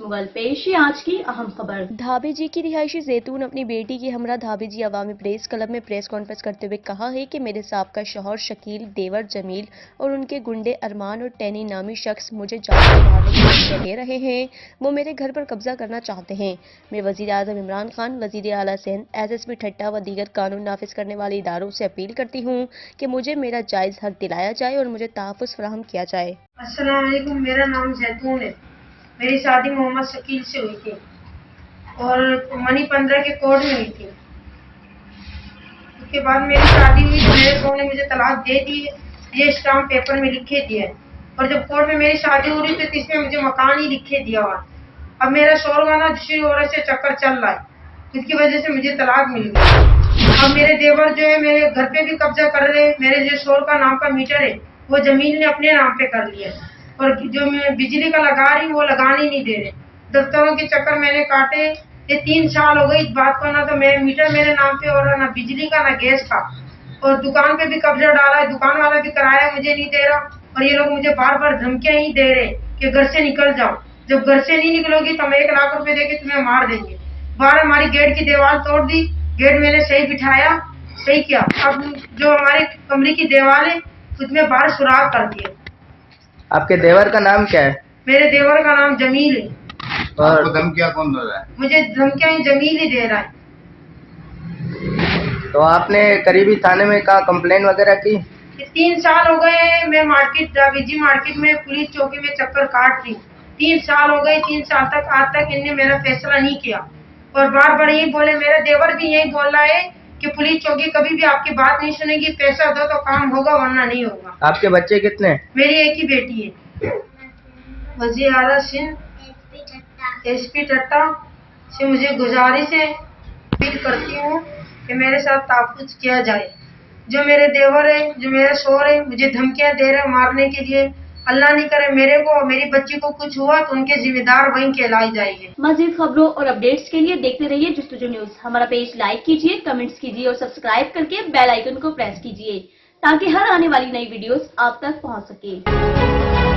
मुगल। पेश है आज की अहम खबर। धाबी जी की रिहायशी जैतून अपनी बेटी की हमरा धाबी जी अवामी प्रेस क्लब में प्रेस कॉन्फ्रेंस करते हुए कहा है कि मेरे साबका शौहर शकील, देवर जमील और उनके गुंडे अरमान और टैनी नामी शख्स मुझे जान से मारने की धमकियां दे रहे हैं। वो मेरे घर पर कब्जा करना चाहते हैं। मैं वजीर आजम इमरान खान, वजीर आला सिंध, SSP ठट्टा व दीगर कानून नाफिज करने वाले इदारों से अपील करती हूँ कि मुझे मेरा जायज़ हक दिलाया जाए और मुझे तहफ़्फ़ुज़ फराहम किया जाए। अस्सलाम वालेकुम, मेरा नाम जैतून है। मेरी शादी मोहम्मद शकील से हुई थी और मनी 15 के कोर्ट में हुई थी। उसके बाद मेरी शादी हुई तो मेरे शौहर ने मुझे तलाक दे दी। ये स्टाम्प पेपर में लिखे दिए और जब कोर्ट में मेरी शादी हो रही तो इसमें मुझे मकान ही लिखे दिया हुआ। अब मेरा शौहर का ना दूसरी औरत से चक्कर चल रहा है, जिसकी वजह से मुझे तलाक मिल गई। अब मेरे देवर जो है मेरे घर पे भी कब्जा कर रहे हैं। मेरे जो शौहर का नाम का मीटर है वो जमीन ने अपने नाम पे कर लिया और जो मैं बिजली का लगा रही हूँ वो लगाने नहीं दे रहे। दफ्तरों के चक्कर मैंने काटे। ये 3 साल हो गए इस बात को, ना तो मैं मीटर मेरे नाम पे और ना बिजली का ना गैस का। और दुकान पे भी कब्जा डाला है, दुकान वाला भी किराया मुझे नहीं दे रहा और ये लोग मुझे बार बार धमकियां ही दे रहे कि घर से निकल जाओ, जब घर से नहीं निकलोगी तो हम 1 लाख रुपए देके तुम्हें मार देंगे। बाहर हमारी गेट की दीवार तोड़ दी, गेट मैंने सही बिठाया, सही किया। अब जो हमारे कमरे की दीवार है उसमें बाहर सुराख कर दिया। आपके देवर का नाम क्या है? मेरे देवर का नाम जमील है। और आपको धमकियां कौन दे रहा है? मुझे धमकियां जमील ही दे रहा है। तो आपने करीबी थाने में कहा कंप्लेन वगैरह की? 3 साल हो गए मैं मार्केट बीजी मार्केट में पुलिस चौकी में चक्कर काट रही हूँ। 3 साल हो गए, 3 साल तक आज तक इनने मेरा फैसला नहीं किया और बार बार यही बोले। मेरा देवर भी यही बोल रहा है कि पुलिस चौकी कभी भी आपकी बात नहीं सुनेगी, पैसा दो तो काम होगा वरना नहीं होगा। आपके बच्चे कितने? मेरी एक ही बेटी है। वजीर आला सिंध SP ठट्टा से मुझे गुजारिश है, अपील करती हूँ कि मेरे साथ तहफ़्फ़ुज़ किया जाए। जो मेरे देवर है, जो मेरा शौहर है, मुझे धमकियां दे रहे हैं मारने के लिए। अल्लाह नहीं करे मेरे को और मेरी बच्ची को कुछ हुआ तो उनके जिम्मेदार वहीं कहलाई जाएंगे। मज़ीद खबरों और अपडेट्स के लिए देखते रहिए जस्तुजो न्यूज़। हमारा पेज लाइक कीजिए, कमेंट्स कीजिए और सब्सक्राइब करके बेल आइकन को प्रेस कीजिए ताकि हर आने वाली नई वीडियोस आप तक पहुंच सके।